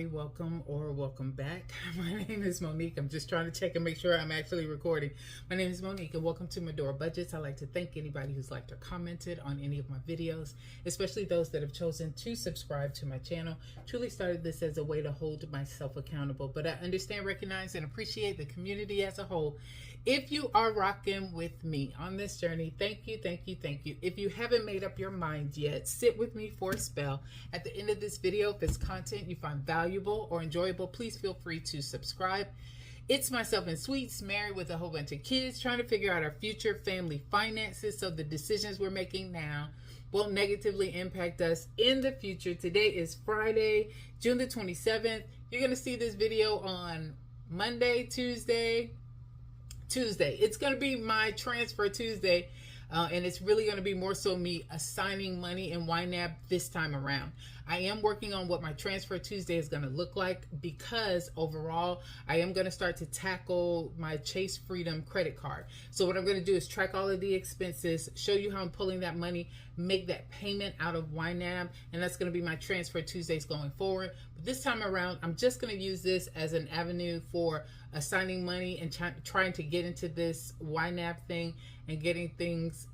everybody. Welcome or welcome back. My name is Monique. I'm just trying to check and make sure I'm actually recording. My name is Monique and welcome to Medora Budgets. I'd like to thank anybody who's liked or commented on any of my videos, especially those that have chosen to subscribe to my channel. Truly started this as a way to hold myself accountable, but I understand, recognize, and appreciate the community as a whole. If you are rocking with me on this journey, thank you, thank you, thank you. If you haven't made up your mind yet, sit with me for a spell. At the end of this video, if it's content you find valuable or enjoyable, please feel free to subscribe. It's myself and Sweets, married with a whole bunch of kids, trying to figure out our future family finances so the decisions we're making now won't negatively impact us in the future. Today is Friday, June the 27th. You're going to see this video on Monday, Tuesday. It's going to be my transfer Tuesday, and it's really going to be more so me assigning money in YNAB this time around. I am working on what my transfer Tuesday is going to look like, because overall I am going to start to tackle my Chase Freedom credit card. So what I'm going to do is track all of the expenses, show you how I'm pulling that money, make that payment out of YNAB, and that's going to be my transfer Tuesdays going forward. But this time around, I'm just going to use this as an avenue for assigning money and trying to get into this YNAB thing and getting things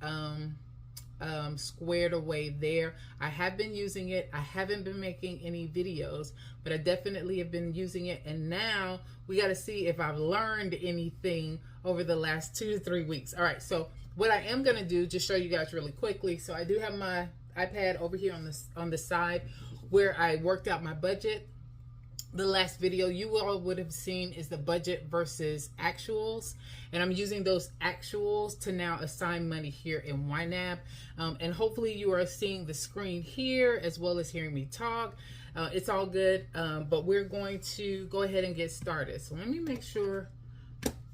squared away there. I have been using it. I haven't been making any videos, but I definitely have been using it. And now we got to see if I've learned anything over the last 2 to 3 weeks. All right. So what I am going to do, just show you guys really quickly. So I do have my iPad over here on the side where I worked out my budget. The last video you all would have seen is the budget versus actuals, and I'm using those actuals to now assign money here in YNAB, and hopefully you are seeing the screen here as well as hearing me talk. It's all good, but we're going to go ahead and get started. So let me make sure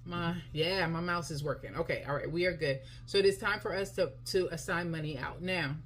my mouse is working. Okay, all right, we are good. So it is time for us to assign money out. Now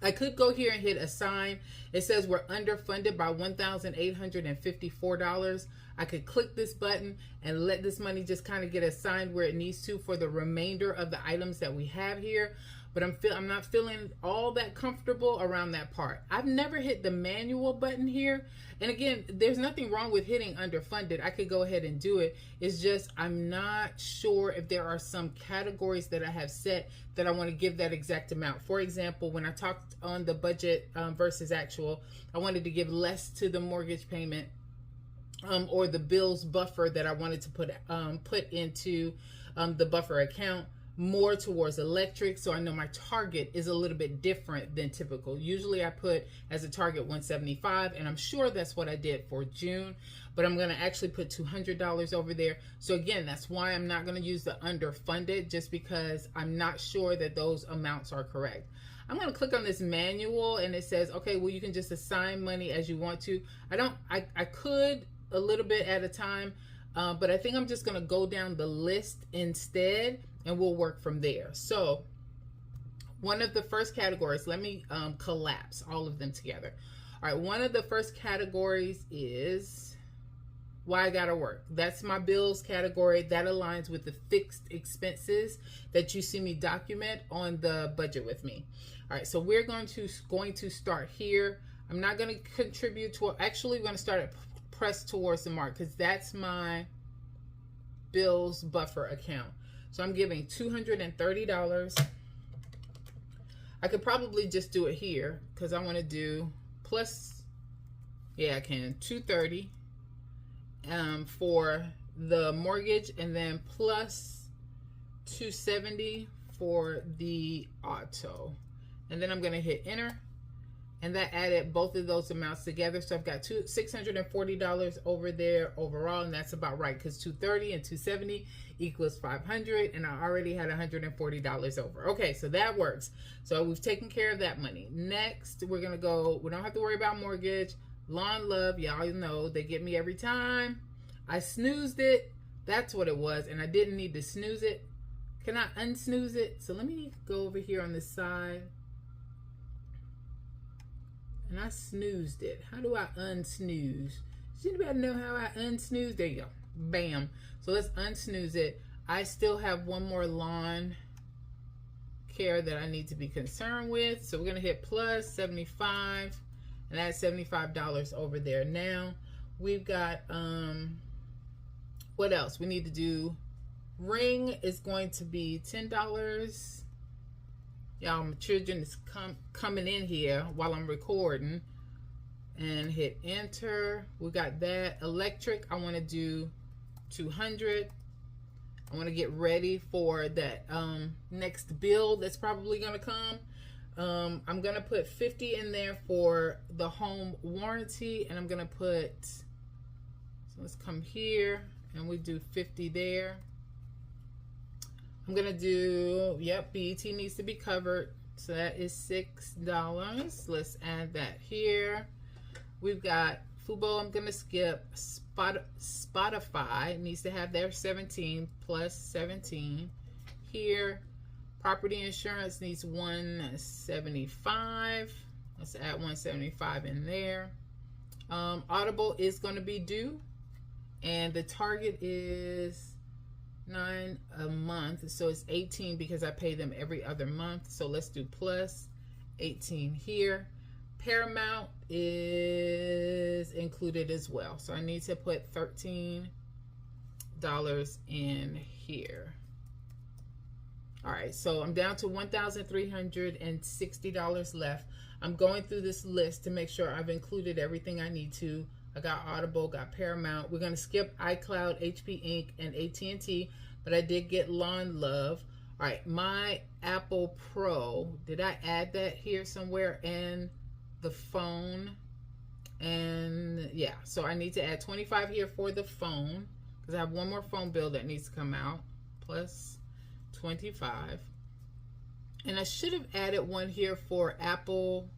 I could go here and hit assign. It says we're underfunded by $1,854. I could click this button and let this money just kind of get assigned where it needs to for the remainder of the items that we have here. But I'm not feeling all that comfortable around that part. I've never hit the manual button here. And again, there's nothing wrong with hitting underfunded. I could go ahead and do it. It's just I'm not sure if there are some categories that I have set that I want to give that exact amount. For example, when I talked on the budget versus actual, I wanted to give less to the mortgage payment or the bills buffer that I wanted to put into the buffer account, more towards electric. So I know my target is a little bit different than typical. Usually I put as a target 175, and I'm sure that's what I did for June, but I'm going to actually put $200 over there. So again, that's why I'm not going to use the underfunded, just because I'm not sure that those amounts are correct. I'm going to click on this manual, and it says, okay, well, you can just assign money as you want to. I could a little bit at a time, but I think I'm just going to go down the list instead, and we'll work from there. So one of the first categories, let me collapse all of them together. All right, one of the first categories is why I gotta work. That's my bills category. That aligns with the fixed expenses that you see me document on the budget with me. All right, so we're going to start here. I'm not going to contribute to, actually we're going to start at press towards the mark, because that's my bills buffer account. So I'm giving $230. I could probably just do it here because I want to do plus, I can, $230 for the mortgage, and then plus $270 for the auto. And then I'm going to hit enter. And that added both of those amounts together. So I've got $640 over there overall, and that's about right, because $230 and $270 equals $500, and I already had $140 over. Okay, so that works. So we've taken care of that money. Next, we're gonna go, we don't have to worry about mortgage. Lawn Love, y'all know they get me every time. I snoozed it. That's what it was, and I didn't need to snooze it. Can I unsnooze it? So let me go over here on this side. And I snoozed it. How do I unsnooze? Does anybody know how I unsnooze? There you go. Bam. So let's unsnooze it. I still have one more lawn care that I need to be concerned with. So we're going to hit plus 75. and add $75 over there. Now we've got what else we need to do? Ring is going to be $10. Y'all, my children is coming in here while I'm recording. And hit enter. We got that. Electric, I want to do 200. I want to get ready for that next bill that's probably going to come. I'm going to put 50 in there for the home warranty, and I'm going to put, so let's come here and we do 50 there. I'm going to do, yep, BET needs to be covered, so that is $6. Let's add that here. We've got Fubo, I'm going to skip. Spotify needs to have their 17 plus 17 here. Property insurance needs 175. Let's add 175 in there. Audible is going to be due, and the target is $9 a month, so it's 18 because I pay them every other month. So let's do plus 18 here. Paramount is included as well, so I need to put $13 in here. All right, so I'm down to $1,360 left. I'm going through this list to make sure I've included everything I need to. I got Audible, got Paramount. We're going to skip iCloud, HP Inc., and AT&T, but I did get Lawn Love. All right, my Apple Pro, did I add that here somewhere in the phone? And yeah, so I need to add 25 here for the phone because I have one more phone bill that needs to come out, plus 25. And I should have added one here for Apple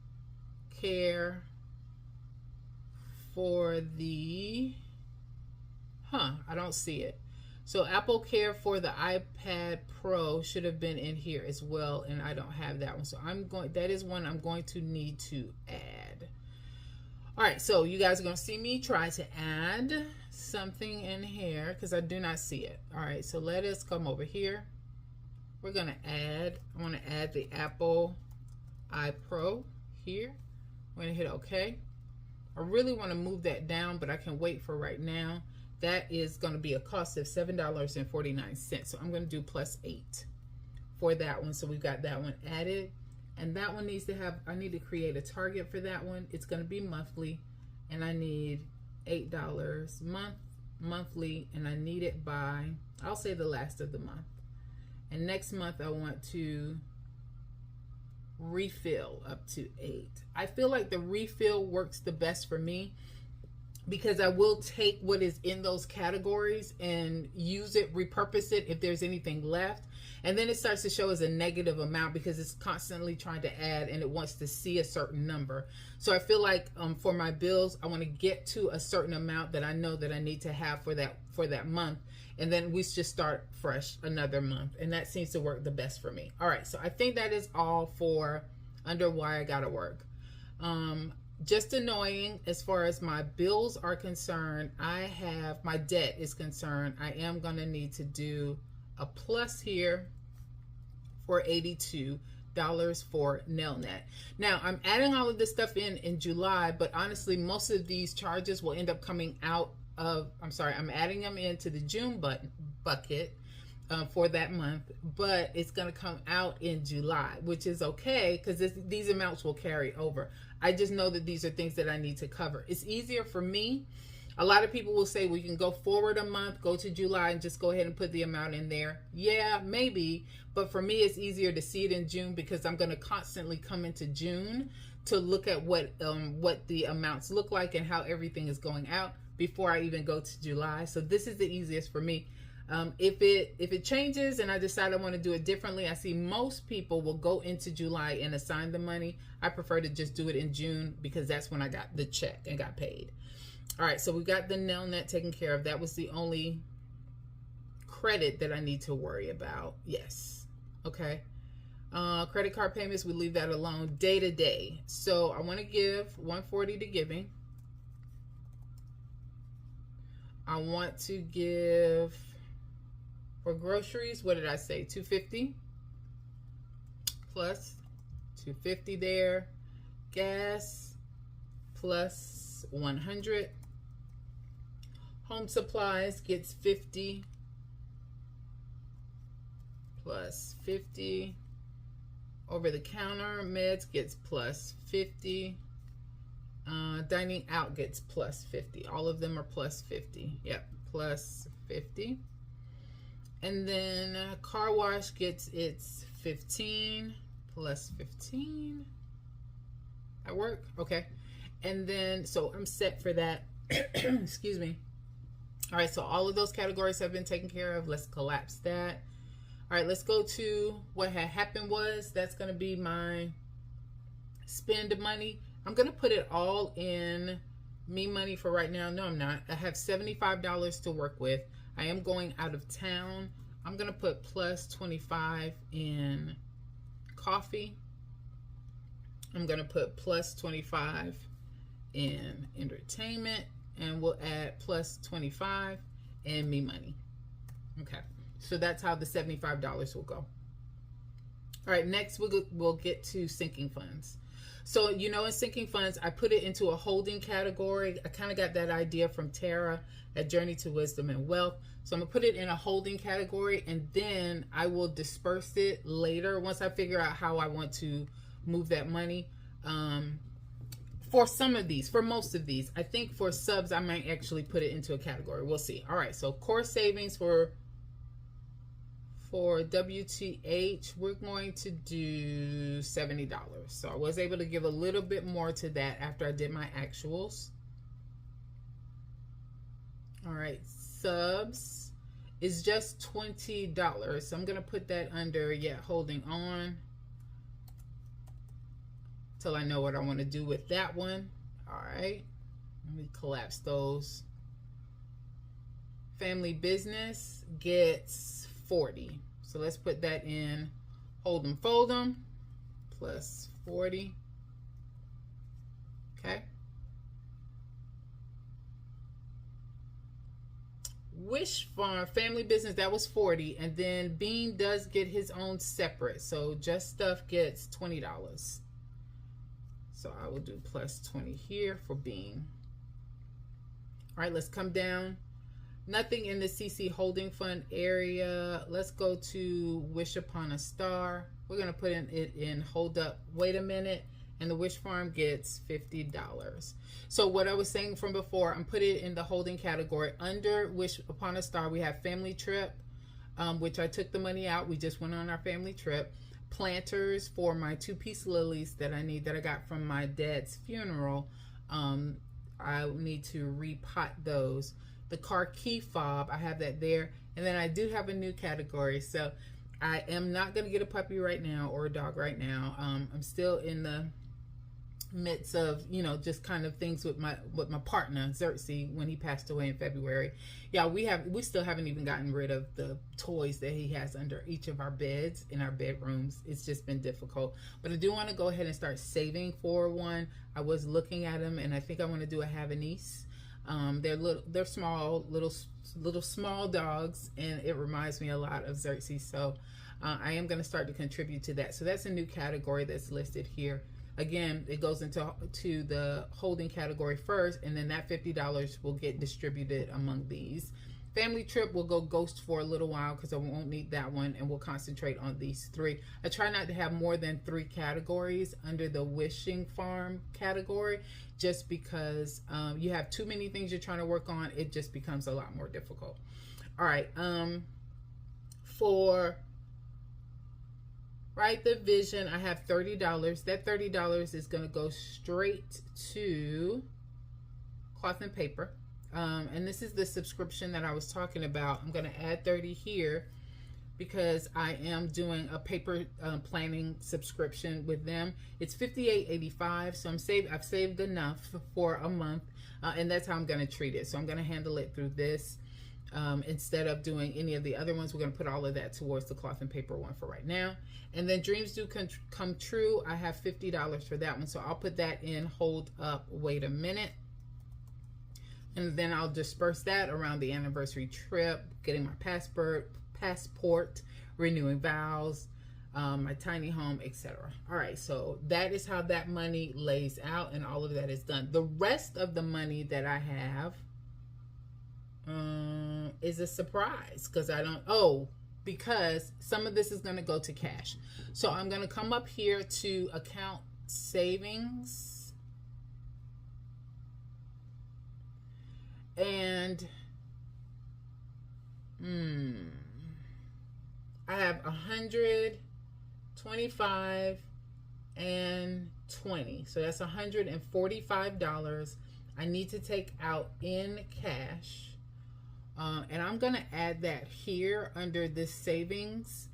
Care for the, I don't see it. So Apple Care for the iPad Pro should have been in here as well, and I don't have that one. So that is one I'm going to need to add. All right, so you guys are going to see me try to add something in here because I do not see it. All right, so let us come over here. We're going to add, I want to add the Apple iPro here. I'm going to hit OK. I really want to move that down, but I can wait for right now. That is going to be a cost of $7.49. So I'm going to do plus 8 for that one. So we've got that one added. And that one needs to have, I need to create a target for that one. It's going to be monthly. And I need $8 monthly. And I need it by, I'll say the last of the month. And next month I want to refill up to 8. I feel like the refill works the best for me, because I will take what is in those categories and use it, repurpose it if there's anything left. And then it starts to show as a negative amount because it's constantly trying to add and it wants to see a certain number. So I feel like for my bills, I want to get to a certain amount that I know that I need to have for that month. And then we just start fresh another month. And that seems to work the best for me. All right, so I think that is all for under why I gotta work. Just annoying as far as my bills are concerned. My debt is concerned. I am going to need to do a plus here for $82 for Nelnet. Now I'm adding all of this stuff in July, but honestly, most of these charges will end up coming out of, I'm adding them into the June bucket for that month, but it's going to come out in July, which is okay because these amounts will carry over. I just know that these are things that I need to cover. It's easier for me. A lot of people will say, well, you can go forward a month, go to July and just go ahead and put the amount in there. Yeah, maybe. But for me, it's easier to see it in June because I'm going to constantly come into June to look at what the amounts look like and how everything is going out before I even go to July. So this is the easiest for me. If it changes and I decide I want to do it differently, I see most people will go into July and assign the money. I prefer to just do it in June because that's when I got the check and got paid. All right, so we got the Nelnet taken care of. That was the only credit that I need to worry about. Yes. Okay. Credit card payments, we leave that alone. Day to day. So I want to give $140 to giving. I want to give, for groceries, what did I say? $250 plus $250 there. Gas, plus 100. Home supplies gets 50 plus 50. Over the counter meds gets plus 50. Dining out gets plus 50. All of them are plus 50. Yep, plus 50. And then car wash gets its 15 plus 15. That work? Okay. And then, so I'm set for that. Excuse me. All right, so all of those categories have been taken care of. Let's collapse that. All right, let's go to what had happened was, that's going to be my spend money. I'm going to put it all in me money for right now. No, I'm not. I have $75 to work with. I am going out of town. I'm going to put plus 25 in coffee. I'm going to put plus 25 in entertainment, and we'll add plus 25 in me money. Okay. So that's how the $75 will go. All right, next we'll get to sinking funds. So, you know, in sinking funds, I put it into a holding category. I kind of got that idea from Tara at Journey to Wisdom and Wealth. So I'm going to put it in a holding category, and then I will disperse it later once I figure out how I want to move that money. For some of these, for most of these, I think for subs, I might actually put it into a category. We'll see. All right, so core savings for WTH, we're going to do $70. So I was able to give a little bit more to that after I did my actuals. All right, subs is just $20. So I'm going to put that under, holding on till I know what I want to do with that one. All right, let me collapse those. Family business gets 40. So let's put that in hold 'em fold 'em plus 40. Okay. Wish Farm family business, that was 40, and then Bean does get his own separate. So Just Stuff gets $20. So I will do plus 20 here for Bean. All right, let's come down. Nothing in the CC Holding Fund area. Let's go to Wish Upon a Star. We're going to put it in Hold Up, Wait a Minute. And the Wish Farm gets $50. So what I was saying from before, I'm putting it in the holding category. Under Wish Upon a Star, we have Family Trip, which I took the money out. We just went on our family trip. Planters for my 2-piece lilies that I need, that I got from my dad's funeral. I need to repot those. The car key fob, I have that there. And then I do have a new category. So I am not going to get a puppy right now or a dog right now. I'm still in the midst of, just kind of things with my partner, Xerxes, when he passed away in February. Yeah, we still haven't even gotten rid of the toys that he has under each of our beds in our bedrooms. It's just been difficult. But I do want to go ahead and start saving for one. I was looking at them, and I think I want to do a Havanese. They're small, little small dogs, and it reminds me a lot of Xerxes. So I am going to start to contribute to that. So that's a new category that's listed here. Again, it goes into the holding category first, and then that $50 will get distributed among these. Family Trip will go ghost for a little while because I won't need that one, and we'll concentrate on these 3. I try not to have more than 3 categories under the Wishing Farm category, just because you have too many things you're trying to work on. It just becomes a lot more difficult. All right, for Write the Vision, I have $30. That $30 is going to go straight to Cloth and Paper. And this is the subscription that I was talking about. I'm going to add 30 here because I am doing a paper planning subscription with them. It's $58.85, so I've saved enough for a month, and that's how I'm going to treat it. So I'm going to handle it through this. Instead of doing any of the other ones, we're going to put all of that towards the Cloth and Paper one for right now. And then Dreams Do Come True, I have $50 for that one. So I'll put that in Hold Up, Wait a Minute. And then I'll disperse that around the anniversary trip, getting my passport, renewing vows, my tiny home, etc. All right, so that is how that money lays out, and all of that is done. The rest of the money that I have is a surprise, because I don't, because some of this is going to go to cash. So I'm going to come up here to account savings, and I have 100, 25, and 20. So that's $145 I need to take out in cash. And I'm going to add that here under this savings,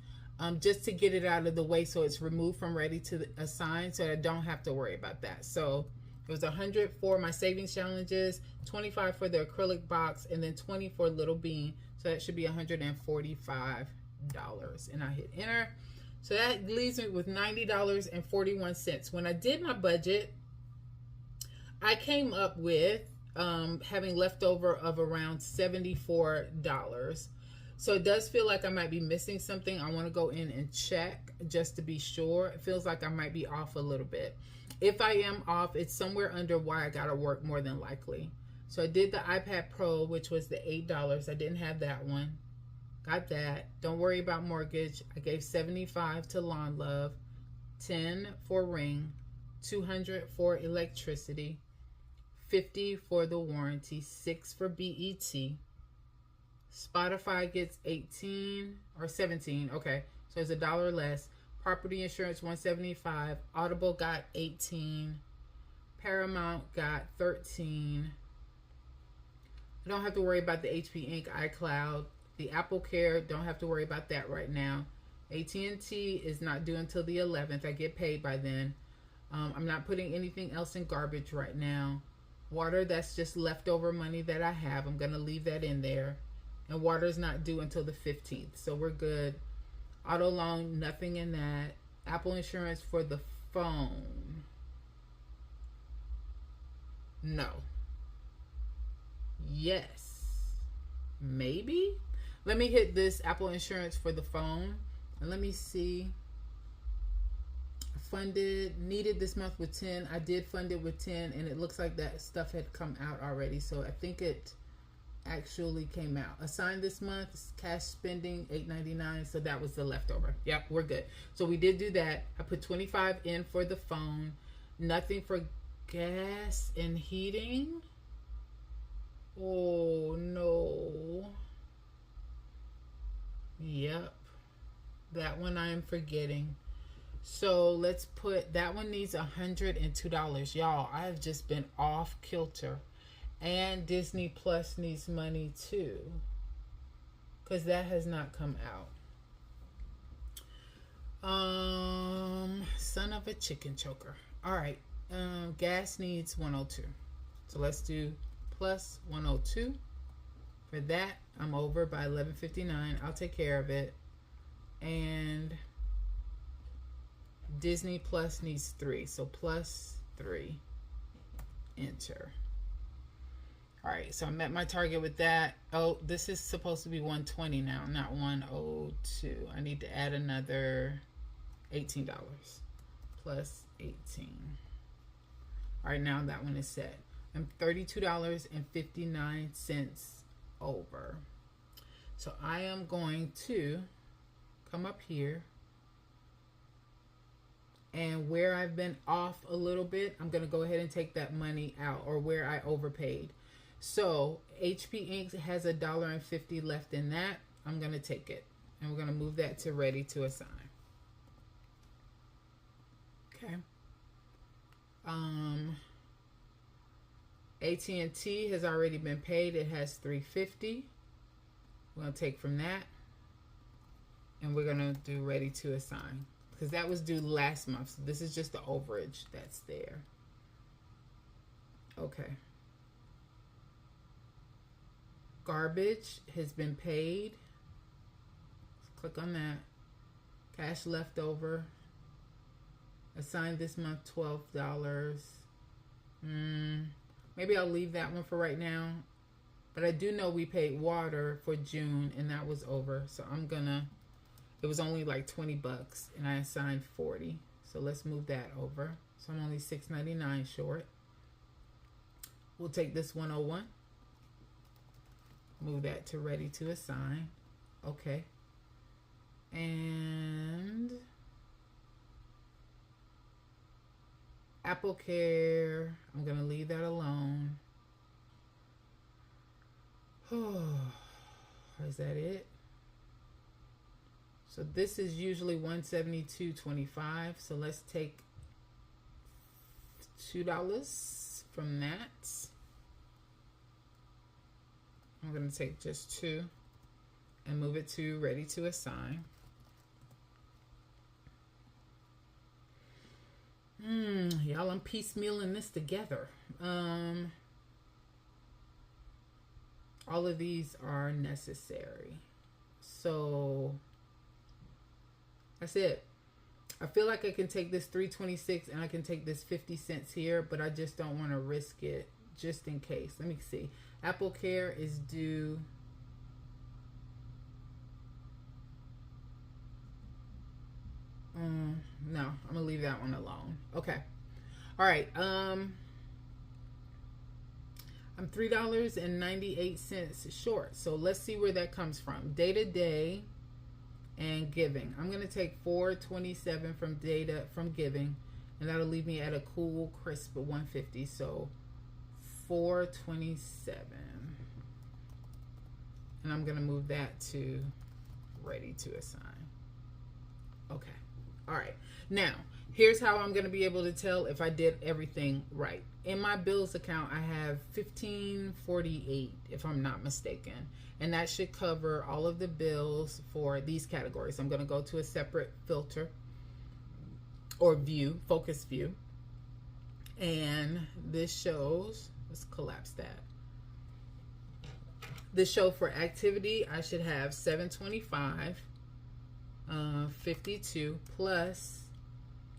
just to get it out of the way, so it's removed from ready to assign, so I don't have to worry about that. So it was 100 for my savings challenges, 25 for the acrylic box, and then 20 for Little Bean. So that should be $145. And I hit enter. So that leaves me with $90.41. When I did my budget, I came up with having leftover of around $74. So it does feel like I might be missing something. I want to go in and check just to be sure. It feels like I might be off a little bit. If I am off, it's somewhere under why I gotta work, more than likely. So I did the iPad Pro, which was the $8. I didn't have that one. Got that. Don't worry about mortgage. I gave $75 to Lawn Love, $10 for Ring, $200 for electricity, $50 for the warranty, $6 for BET. Spotify gets 18 or 17. Okay, so it's $1 less. Property insurance $175. Audible got 18. Paramount got 13. I don't have to worry about the HP Inc. iCloud. The Apple Care, don't have to worry about that right now. AT&T is not due until the 11th. I get paid by then. I'm not putting anything else in garbage right now. Water, that's just leftover money that I have. I'm going to leave that in there. And water is not due until the 15th. So we're good. Auto loan, nothing in that. Apple insurance for the phone. No. Yes. Maybe. Let me hit this Apple insurance for the phone. And let me see. I needed this month with 10. I did fund it with 10. And it looks like that stuff had come out already. So I think it actually came out. Assigned this month, cash spending $8.99. So that was the leftover. Yep, we're good. So we did do that. I put 25 in for the phone. Nothing for gas and heating. Oh no. Yep, that one I am forgetting. So let's put that one needs $102. Y'all, I have just been off kilter. And Disney Plus needs money too, because that has not come out. Son of a chicken choker. All right, gas needs 102. So let's do plus 102. For that, I'm over by 11:59. I'll take care of it. And Disney Plus needs 3. So plus 3. Enter. All right, so I met my target with that. Oh, this is supposed to be 120 now, not 102. I need to add another $18 plus 18. All right, now that one is set. I'm $32.59 over. So I am going to come up here, and where I've been off a little bit, I'm going to go ahead and take that money out, or where I overpaid. So HP Inc. has $1.50 left in that. I'm going to take it, and we're going to move that to ready to assign. Okay. AT&T has already been paid. It has $3.50. We're going to take from that, and we're going to do ready to assign, because that was due last month. So this is just the overage that's there. Okay. Garbage has been paid. Let's click on that. Cash leftover. Assigned this month $12. Maybe I'll leave that one for right now. But I do know we paid water for June, and that was over. So I'm gonna it was only like 20 bucks and I assigned 40. So let's move that over. So I'm only $6.99 short. We'll take this 101. Move that to ready to assign. Okay. And Apple Care, I'm going to leave that alone. Is that it? So this is usually $172.25. So let's take $2 from that. I'm going to take just 2 and move it to ready to assign. Y'all, I'm piecemealing this together. All of these are necessary. So that's it. I feel like I can take this $3.26 and I can take this 50 cents here, but I just don't want to risk it just in case. Let me see. Apple Care is due no, I'm gonna leave that one alone. Okay. All right. I'm $3.98 short. So let's see where that comes from. Day to day and giving. I'm gonna take $4.27 from giving, and that'll leave me at a cool crisp of $1.50. So $4.27, and I'm gonna move that to ready to assign. Okay. All right. Now, here's how I'm going to be able to tell if I did everything right. In my bills account, I have $15.48, if I'm not mistaken. And that should cover all of the bills for these categories. I'm going to go to a separate filter or view, focus view. And this shows, let's collapse that. This show for activity, I should have $725. 52 plus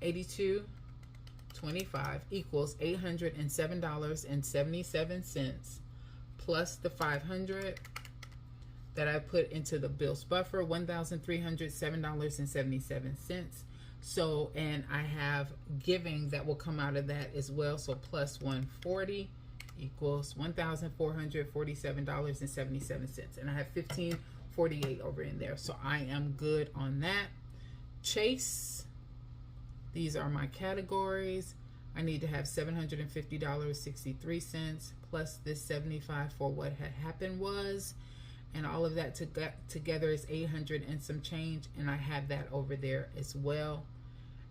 82.25 equals $807.77 plus the $500 that I put into the bills buffer, $1,307.77. So, and I have giving that will come out of that as well. So plus 140 equals $1,447.77, and I have 15.48 over in there. So I am good on that. Chase, these are my categories. I need to have $750.63 plus this 75 for what had happened was, and all of that together is 800 and some change, and I have that over there as well.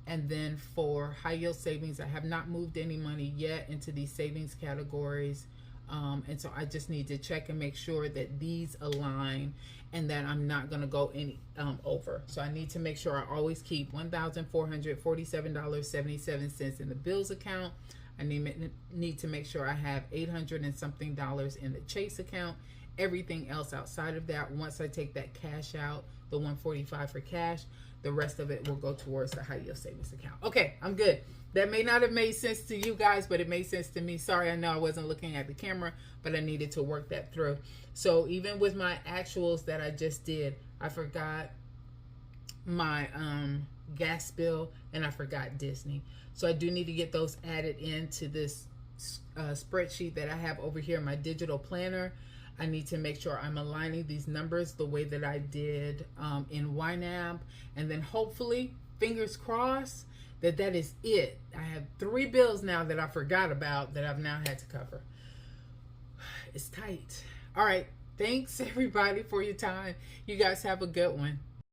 And then for high yield savings, I have not moved any money yet into these savings categories. And so I just need to check and make sure that these align and that I'm not going to go any over. So I need to make sure I always keep $1,447.77 in the bills account. I need to make sure I have 800 and something dollars in the Chase account. Everything else outside of that, once I take that cash out, the 145 for cash, the rest of it will go towards the high yield savings account. Okay, I'm good. That may not have made sense to you guys, but it made sense to me. Sorry, I know I wasn't looking at the camera, but I needed to work that through. So even with my actuals that I just did, I forgot my gas bill and I forgot Disney. So I do need to get those added into this spreadsheet that I have over here in my digital planner. I need to make sure I'm aligning these numbers the way that I did in YNAB. And then hopefully, fingers crossed, that is it. I have 3 bills now that I forgot about that I've now had to cover. It's tight. All right. Thanks, everybody, for your time. You guys have a good one.